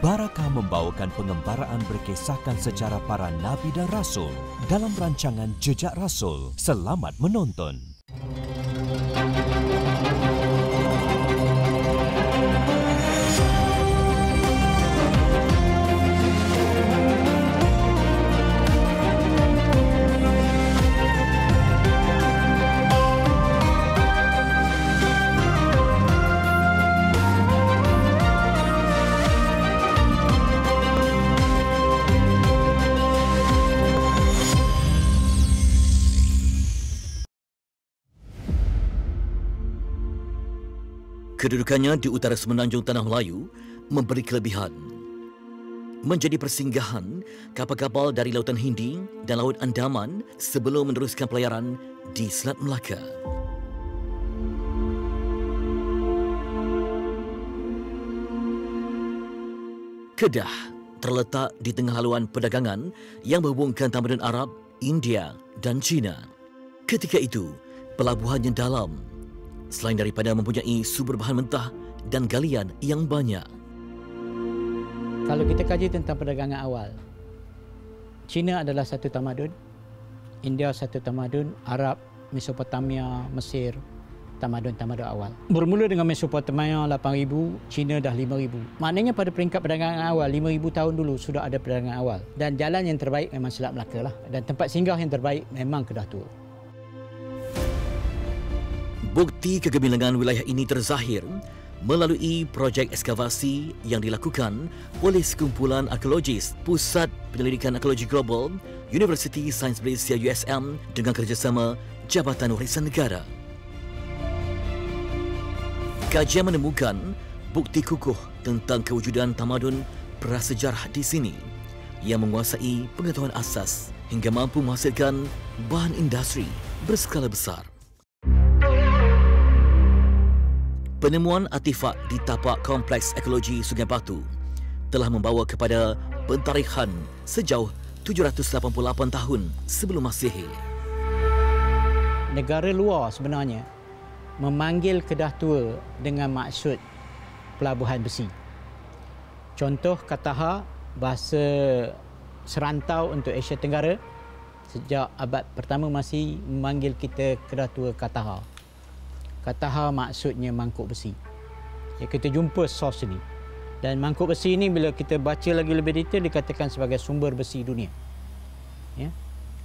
Barakah membawakan pengembaraan berkisahkan secara para nabi dan rasul dalam rancangan Jejak Rasul. Selamat menonton. Kedudukannya di utara semenanjung Tanah Melayu memberi kelebihan. Menjadi persinggahan kapal-kapal dari Lautan Hindi dan Laut Andaman sebelum meneruskan pelayaran di Selat Melaka. Kedah terletak di tengah haluan perdagangan yang menghubungkan tamadun Arab, India dan China. Ketika itu, pelabuhannya dalam. Selain daripada mempunyai sumber bahan mentah dan galian yang banyak. Kalau kita kaji tentang perdagangan awal, China adalah satu tamadun, India satu tamadun, Arab, Mesopotamia, Mesir, tamadun-tamadun awal. Bermula dengan Mesopotamia 8,000, China dah 5,000. Maknanya pada peringkat perdagangan awal, 5,000 tahun dulu sudah ada perdagangan awal. Dan jalan yang terbaik memang Selat Melaka lah. Dan tempat singgah yang terbaik memang Kedah Tua. Bukti kegemilangan wilayah ini terzahir melalui projek ekskavasi yang dilakukan oleh sekumpulan arkeologis Pusat Penyelidikan Arkeologi Global Universiti Sains Malaysia USM dengan kerjasama Jabatan Warisan Negara. Kajian menemukan bukti kukuh tentang kewujudan tamadun prasejarah di sini yang menguasai pengetahuan asas hingga mampu menghasilkan bahan industri berskala besar. Penemuan artifak di tapak Kompleks Ekologi Sungai Batu telah membawa kepada pentarikhan sejauh 788 tahun sebelum Masihi. Negara luar sebenarnya memanggil Kedah Tua dengan maksud pelabuhan besi. Contoh Kataha, bahasa serantau untuk Asia Tenggara, sejak abad pertama masih memanggil kita Kedah Tua Kataha. Kataha maksudnya mangkuk besi. Ya, kita jumpa sos ini. Dan mangkuk besi ini bila kita baca lagi lebih detail dikatakan sebagai sumber besi dunia. Ya,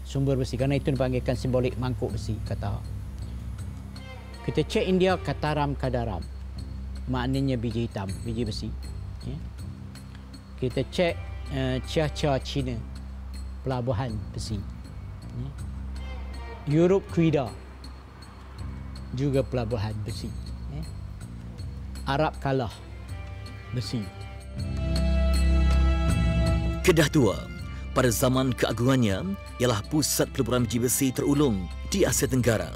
sumber besi. Kerana itu dipanggilkan simbolik mangkuk besi Kataha. Kita cek India, Kataram Kadaram. Maknanya biji hitam, biji besi. Ya. Kita cek Chia-Chia China, pelabuhan besi. Ya. Europe Kuida, juga pelabuhan besi. Arab Kalah, besi. Kedah Tua pada zaman keagungannya ialah pusat peleburan biji besi terulung di Asia Tenggara,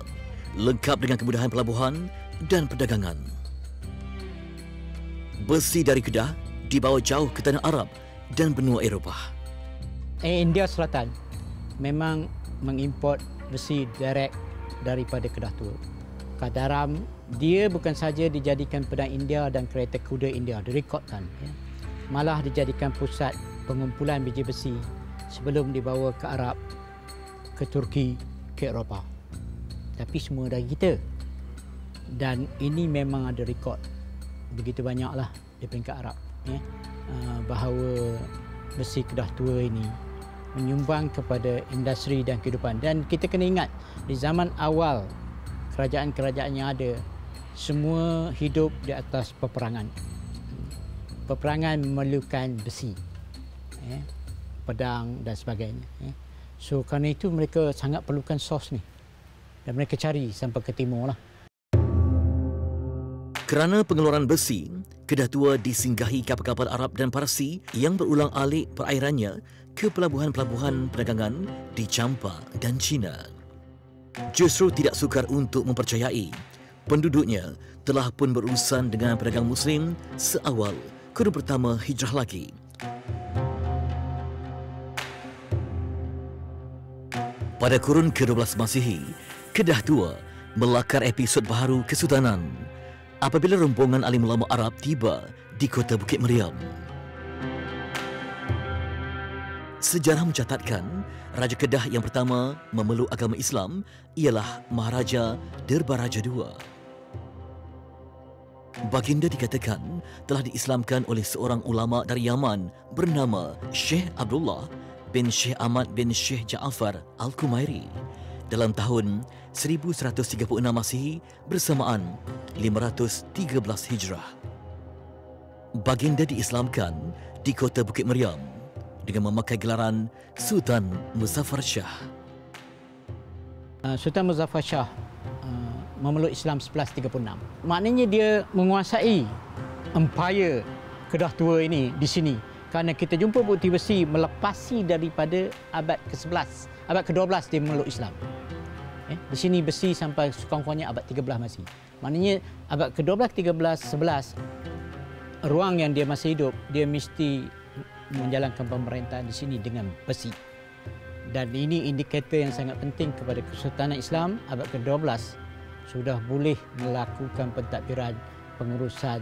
lengkap dengan kemudahan pelabuhan dan perdagangan. Besi dari Kedah dibawa jauh ke tanah Arab dan benua Eropah. India Selatan memang mengimport besi direct daripada Kedah Tua. Kadaram, dia bukan saja dijadikan pedang India dan kereta kuda India, direkodkan. Ya. Malah dijadikan pusat pengumpulan biji besi sebelum dibawa ke Arab, ke Turki, ke Eropah. Tapi semua dari kita. Dan ini memang ada rekod. Begitu banyaklah di peringkat Arab. Ya. Bahawa besi Kedah Tua ini menyumbang kepada industri dan kehidupan. Dan kita kena ingat, di zaman awal kerajaan-kerajaan yang ada, semua hidup di atas peperangan. Peperangan memerlukan besi, pedang dan sebagainya. So kerana itu mereka sangat perlukan sos ni. Dan mereka cari sampai ke timur lah. Kerana pengeluaran besi, Kedah Tua disinggahi kapal-kapal Arab dan Parsi yang berulang alik perairannya ke pelabuhan-pelabuhan perdagangan di Champa dan China. Justru tidak sukar untuk mempercayai penduduknya telah pun berurusan dengan pedagang Muslim seawal kurun pertama hijrah lagi. Pada kurun ke-12 Masihi, Kedah Tua melakar episod baharu Kesultanan apabila rombongan alim ulama Arab tiba di kota Bukit Meriam. Sejarah mencatatkan Raja Kedah yang pertama memeluk agama Islam ialah Maharaja Derbaraja II. Baginda dikatakan telah diislamkan oleh seorang ulama dari Yaman bernama Syekh Abdullah bin Syekh Ahmad bin Syekh Ja'far Al-Kumairi dalam tahun 1136 Masihi bersamaan 513 Hijrah. Baginda diislamkan di kota Bukit Meriam dengan memakai gelaran Sultan Muzaffar Shah. Sultan Muzaffar Shah memeluk Islam 1136. Maknanya dia menguasai empayar Kedah Tua ini di sini. Kerana kita jumpa bukti besi melepasi daripada abad ke-11, abad ke-12 dia memeluk Islam. Di sini besi sampai sekurang-kurangnya abad 13 masih. Maknanya abad ke-12, 13, 11 ruang yang dia masih hidup, dia mesti menjalankan pemerintahan di sini dengan besi. Dan ini indikator yang sangat penting kepada Kesultanan Islam abad ke-12 sudah boleh melakukan pentadbiran pengurusan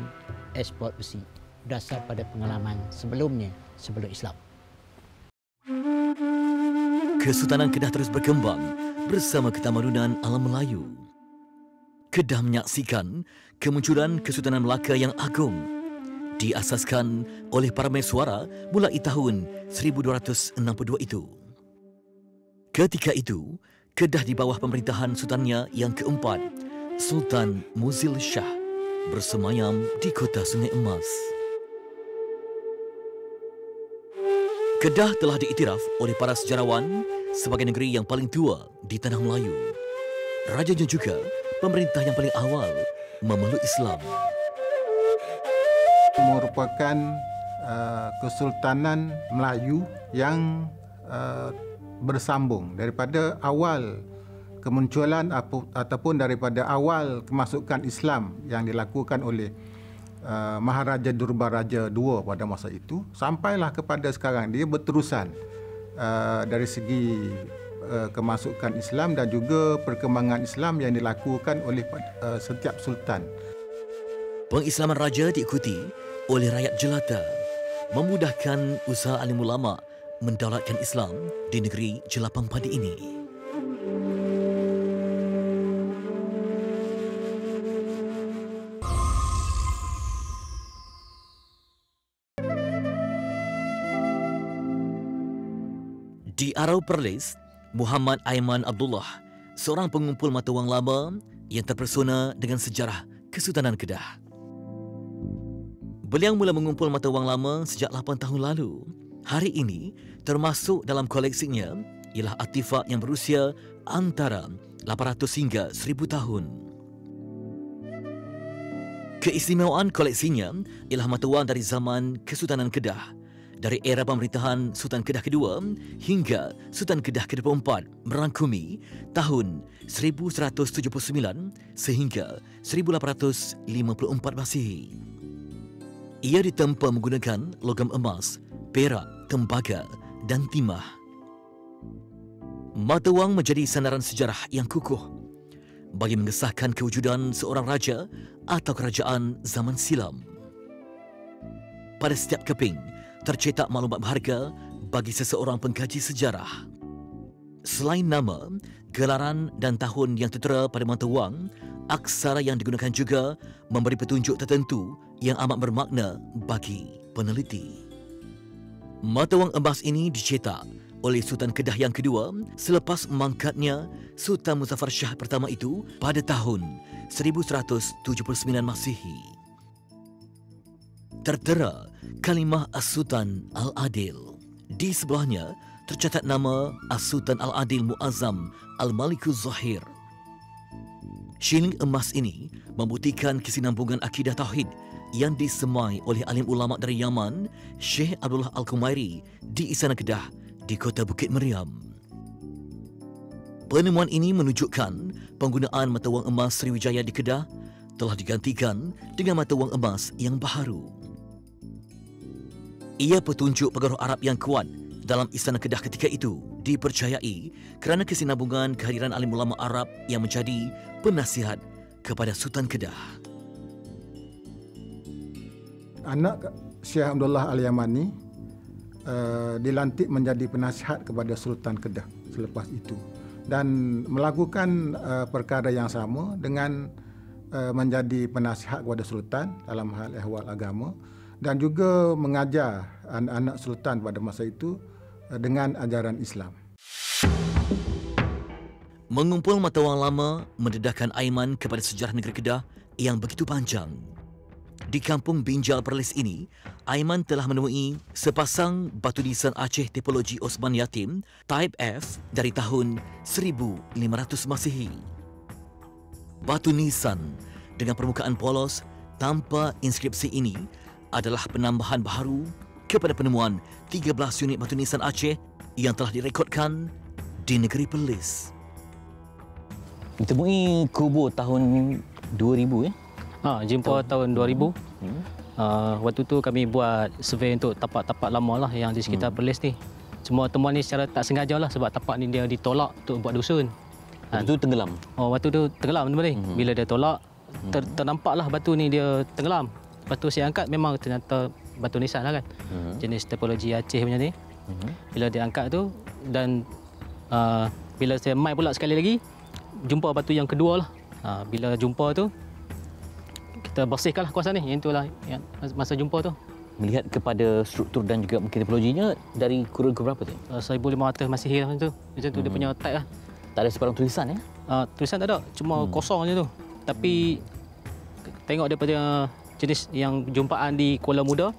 ekspor besi berdasar pada pengalaman sebelumnya sebelum Islam. Kesultanan Kedah terus berkembang bersama ketamadunan alam Melayu. Kedah menyaksikan kemunculan Kesultanan Melaka yang agung. Diasaskan oleh para mesuara mulai tahun 1262 itu. Ketika itu, Kedah di bawah pemerintahan sultannya yang keempat, Sultan Muzil Shah, bersemayam di kota Sungai Emas. Kedah telah diiktiraf oleh para sejarawan sebagai negeri yang paling tua di tanah Melayu. Rajanya juga pemerintah yang paling awal memeluk Islam. Merupakan Kesultanan Melayu yang bersambung daripada awal kemunculan ataupun daripada awal kemasukan Islam yang dilakukan oleh Maharaja Derbaraja II pada masa itu sampailah kepada sekarang. Dia berterusan dari segi kemasukan Islam dan juga perkembangan Islam yang dilakukan oleh setiap sultan. Pengislaman raja diikuti oleh rakyat jelata, memudahkan usaha alim ulama mendaulatkan Islam di negeri jelapang padi ini. Di Arau Perlis, Muhammad Aiman Abdullah, seorang pengumpul mata wang lama yang terpesona dengan sejarah Kesultanan Kedah. Beliau mula mengumpul mata wang lama sejak 8 tahun lalu. Hari ini, termasuk dalam koleksinya ialah artifak yang berusia antara 800 hingga 1000 tahun. Keistimewaan koleksinya ialah mata wang dari zaman Kesultanan Kedah, dari era pemerintahan Sultan Kedah kedua hingga Sultan Kedah ke-24 merangkumi tahun 1179 sehingga 1854 Masihi. Ia ditempa menggunakan logam emas, perak, tembaga dan timah. Mata wang menjadi sandaran sejarah yang kukuh bagi mengesahkan kewujudan seorang raja atau kerajaan zaman silam. Pada setiap keping, tercetak maklumat berharga bagi seseorang pengkaji sejarah. Selain nama, gelaran dan tahun yang tertera pada mata wang, aksara yang digunakan juga memberi petunjuk tertentu yang amat bermakna bagi peneliti. Mata wang emas ini dicetak oleh Sultan Kedah yang kedua selepas mangkatnya Sultan Muzaffar Shah pertama itu pada tahun 1179 Masihi. Tertera kalimah As-Sultan Al-Adil. Di sebelahnya tercatat nama As-Sultan Al-Adil Muazzam Al-Malikul Zahir. Shilling emas ini membuktikan kesinambungan akidah tauhid yang disemai oleh alim ulama dari Yaman, Syekh Abdullah Al-Kumairi di Istana Kedah di kota Bukit Meriam. Penemuan ini menunjukkan penggunaan mata wang emas Sriwijaya di Kedah telah digantikan dengan mata wang emas yang baharu. Ia petunjuk pengaruh Arab yang kuat dalam Istana Kedah ketika itu dipercayai kerana kesinambungan kehadiran alim ulama Arab yang menjadi penasihat kepada Sultan Kedah. Anak Syekh Abdullah Al-Yamani dilantik menjadi penasihat kepada Sultan Kedah selepas itu, dan melakukan perkara yang sama dengan menjadi penasihat kepada Sultan dalam hal ehwal agama, dan juga mengajar anak-anak Sultan pada masa itu dengan ajaran Islam. Mengumpul mata wang lama mendedahkan Aiman kepada sejarah negeri Kedah yang begitu panjang. Di kampung Binjal Perlis ini, Aiman telah menemui sepasang batu nisan Aceh tipologi Osman Yatim Type F dari tahun 1500 Masihi. Batu nisan dengan permukaan polos tanpa inskripsi ini adalah penambahan baharu kepada penemuan 13 unit batu nisan Aceh yang telah direkodkan di negeri Perlis. Ditemui kubur tahun 2000 jumpa tahun 2000. Waktu tu kami buat survey untuk tapak-tapak lama lah yang di sekitar Perlis ni. Semua temuan ni secara tak sengaja lah sebab tapak ni dia ditolak untuk buat dusun. Waktu tu tenggelam? Waktu tu tenggelam teman ni. Bila dia tolak, ternampaklah batu ni dia tenggelam. Lepas tu saya angkat, memang ternyata batu nisan lah kan. Jenis tipologi Aceh punya ni. Bila dia angkat tu dan bila saya mai pula sekali lagi, jumpa batu yang kedua lah. Bila jumpa tu, kita bersihkanlah kawasan ni. Yang itulah yang masa jumpa tu. Melihat kepada struktur dan juga mungkin tipologinya dari kurun ke berapa tu? 1500 Masihi lah macam tu. Macam tu dia punya type lah. Tak ada sebarang tulisan ya? Tulisan tak ada, cuma kosong je tu. Tapi tengok daripada jenis yang jumpaan di Kuala Muda,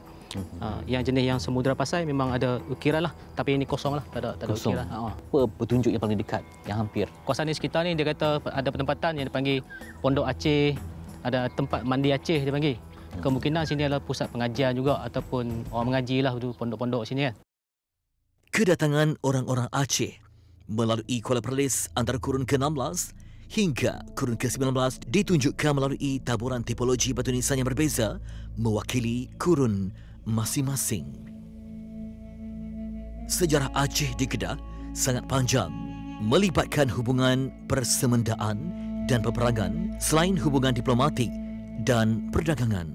yang jenis yang Samudra Pasai memang ada ukiran lah. Tapi ini kosong lah, tak ada ukiran. Apa petunjuk yang paling dekat, yang hampir? Kawasan ni sekitar ni dia kata ada penempatan yang dipanggil Pondok Aceh, ada tempat mandi Aceh dia panggil. Kemungkinan sini adalah pusat pengajian juga ataupun orang mengaji lah tu, pondok-pondok sini kan. Kedatangan orang-orang Aceh melalui Kuala Perlis antara kurun ke-16 hingga kurun ke-19 ditunjukkan melalui taburan tipologi batu nisan yang berbeza mewakili kurun masing-masing. Sejarah Aceh di Kedah sangat panjang, melibatkan hubungan persemendaan dan peperangan selain hubungan diplomatik dan perdagangan.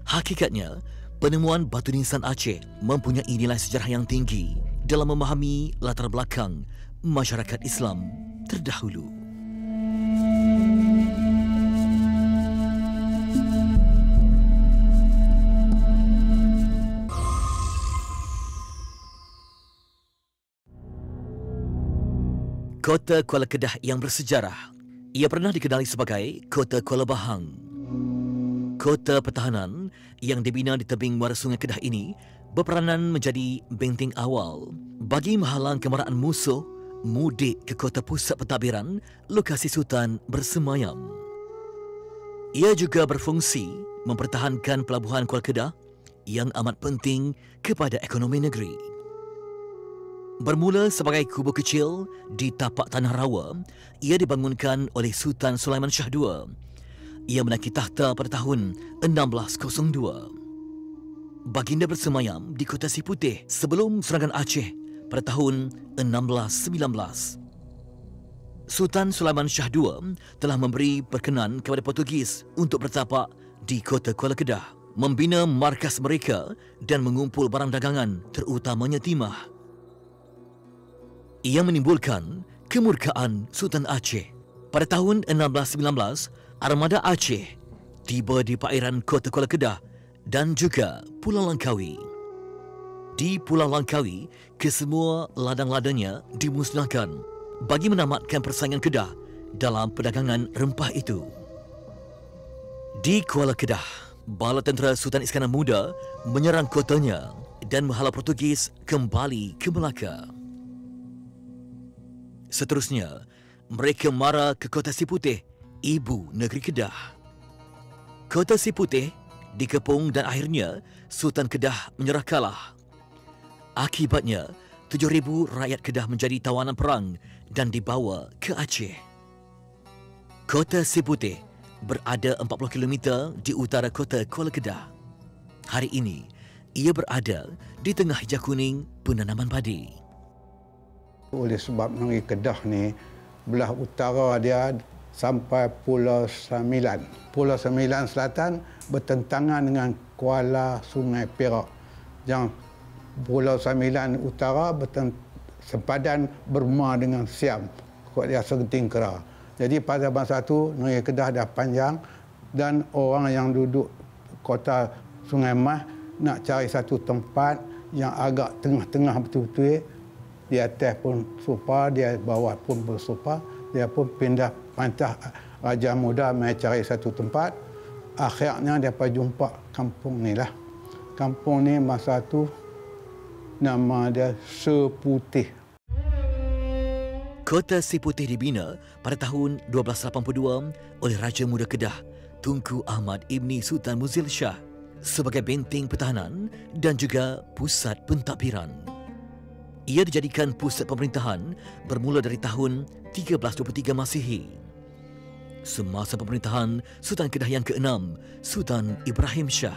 Hakikatnya, penemuan batu nisan Aceh mempunyai nilai sejarah yang tinggi dalam memahami latar belakang masyarakat Islam terdahulu. Kota Kuala Kedah yang bersejarah. Ia pernah dikenali sebagai Kota Kuala Bahang. Kota pertahanan yang dibina di tebing muara Sungai Kedah ini berperanan menjadi benteng awal bagi menghalang kemarahan musuh mudik ke kota pusat pentadbiran lokasi Sultan bersemayam. Ia juga berfungsi mempertahankan pelabuhan Kuala Kedah yang amat penting kepada ekonomi negeri. Bermula sebagai kubur kecil di tapak tanah rawa, ia dibangunkan oleh Sultan Sulaiman Shah II. Ia menaiki takhta pada tahun 1602. Baginda bersemayam di Kota Siputih sebelum serangan Aceh pada tahun 1619. Sultan Sulaiman Shah II telah memberi perkenan kepada Portugis untuk bertapak di Kota Kuala Kedah, membina markas mereka dan mengumpul barang dagangan terutamanya timah. Ia menimbulkan kemurkaan Sultan Aceh. Pada tahun 1619, armada Aceh tiba di perairan Kota Kuala Kedah dan juga Pulau Langkawi. Di Pulau Langkawi, kesemua ladang-ladangnya dimusnahkan bagi menamatkan persaingan Kedah dalam perdagangan rempah itu. Di Kuala Kedah, bala tentera Sultan Iskandar Muda menyerang kotanya dan menghalau Portugis kembali ke Melaka. Seterusnya, mereka mara ke Kota Siputih, ibu negeri Kedah. Kota Siputih dikepung dan akhirnya Sultan Kedah menyerah kalah. Akibatnya, 7,000 rakyat Kedah menjadi tawanan perang dan dibawa ke Aceh. Kota Siputih berada 40 km di utara kota Kuala Kedah. Hari ini, ia berada di tengah hijau kuning penanaman padi. Oleh sebab negeri Kedah ni, belah utara dia sampai Pulau Sembilan. Pulau Sembilan Selatan bertentangan dengan Kuala Sungai Perak. yang Pulau Sambilan Utara sempadan berma dengan Siam, kuat dia Segenting Kera. Jadi pada masa itu Negeri Kedah dah panjang dan orang yang duduk kota Sungai Mas nak cari satu tempat yang agak tengah-tengah betul-betul. Di atas pun sopa, dia bawah pun bersopa. Dia pun pindah pantah Raja Muda mai cari satu tempat. Akhirnya dia jumpa kampung ni lah. Kampung ni masa tu nama dia Seputih. Kota Seputih dibina pada tahun 1282 oleh Raja Muda Kedah, Tunku Ahmad Ibni Sultan Muzil Shah sebagai benteng pertahanan dan juga pusat pentadbiran. Ia dijadikan pusat pemerintahan bermula dari tahun 1323 Masihi. Semasa pemerintahan Sultan Kedah yang ke-6, Sultan Ibrahim Shah.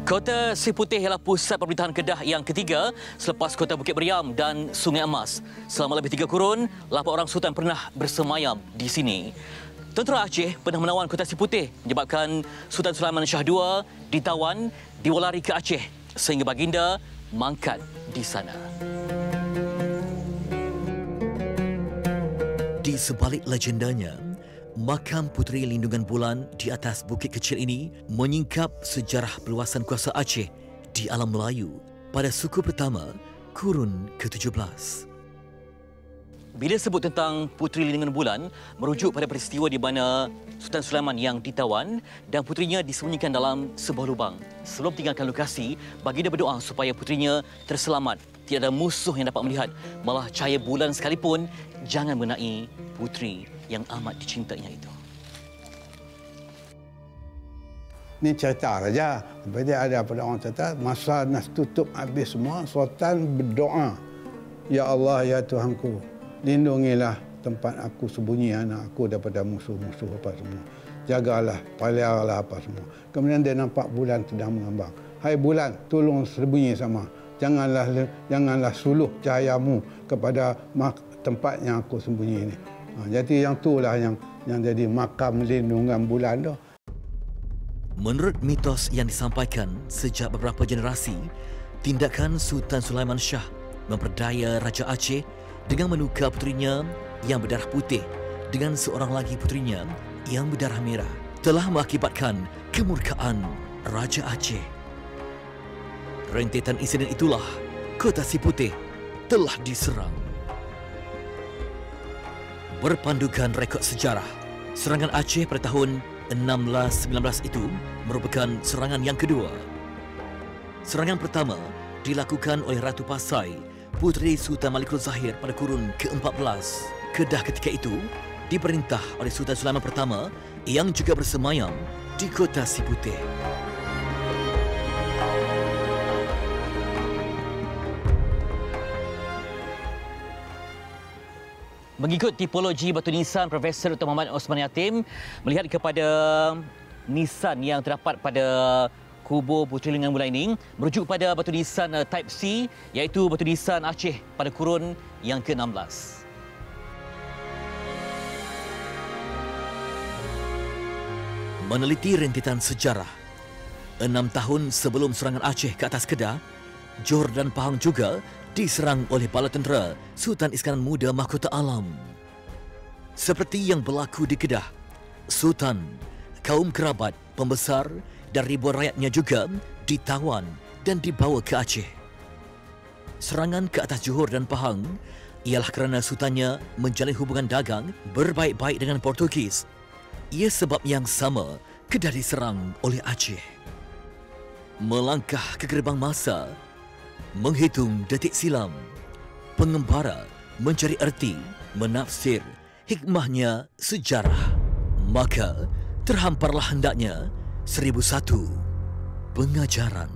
Kota Seputih ialah pusat pemerintahan Kedah yang ketiga selepas Kota Bukit Beriam dan Sungai Emas. Selama lebih 3 kurun, 8 orang sultan pernah bersemayam di sini. Tentera Aceh pernah menawan Kota Seputih menyebabkan Sultan Sulaiman Shah II ditawan, diwalari ke Aceh sehingga baginda mangkat di sana. Di sebalik legendanya, makam Puteri Lindungan Bulan di atas bukit kecil ini menyingkap sejarah perluasan kuasa Aceh di alam Melayu pada suku pertama kurun ke-17. Bila sebut tentang Puteri Lindungan Bulan, merujuk pada peristiwa di mana Sultan Sulaiman yang ditawan dan puterinya disembunyikan dalam sebuah lubang. Sebelum tinggalkan lokasi, baginda berdoa supaya puterinya terselamat. Tidak ada musuh yang dapat melihat, malah cahaya bulan sekalipun jangan mengenai puteri yang amat dicintainya itu. Ini cerita saja. Bila ada pada orang cerita, masa nak tutup habis semua, Sultan berdoa, "Ya Allah, ya Tuhanku, lindungilah tempat aku sembunyi anak aku daripada musuh-musuh apa semua. Jagalah, peliharalah apa semua." Kemudian dia nampak bulan sedang mengambang. "Hai bulan, tolong sembunyi sama. Janganlah suluh cahayamu kepada tempat yang aku sembunyi ini." Jadi yang itulah yang jadi makam lindungan bulan tu. Menurut mitos yang disampaikan sejak beberapa generasi, tindakan Sultan Sulaiman Shah memperdaya Raja Aceh dengan menukar puterinya yang berdarah putih dengan seorang lagi puterinya yang berdarah merah telah mengakibatkan kemurkaan Raja Aceh. Rentetan insiden itulah Kota Seputih telah diserang. Berpandukan rekod sejarah, serangan Aceh pada tahun 1619 itu merupakan serangan yang kedua. Serangan pertama dilakukan oleh Ratu Pasai, puteri Sultan Malikul Zahir pada kurun ke-14. Kedah ketika itu diperintah oleh Sultan Sulaiman pertama yang juga bersemayam di Kota Seputih. Mengikut tipologi batu nisan Profesor Dr. Muhammad Osman Yatim, melihat kepada nisan yang terdapat pada kubur Puteri Lindungan Bulan ini, merujuk pada batu nisan Type C, iaitu batu nisan Aceh pada kurun yang ke-16. Meneliti rentetan sejarah, 6 tahun sebelum serangan Aceh ke atas Kedah, Johor dan Pahang juga diserang oleh bala tentera Sultan Iskandar Muda Mahkota Alam. Seperti yang berlaku di Kedah, Sultan, kaum kerabat, pembesar dan ribuan rakyatnya juga ditawan dan dibawa ke Aceh. Serangan ke atas Johor dan Pahang ialah kerana sultannya menjalin hubungan dagang berbaik-baik dengan Portugis. Ia sebab yang sama Kedah diserang oleh Aceh. Melangkah ke gerbang masa, menghitung detik silam, pengembara mencari erti, menafsir hikmahnya sejarah. Maka terhamparlah hendaknya 1001 pengajaran.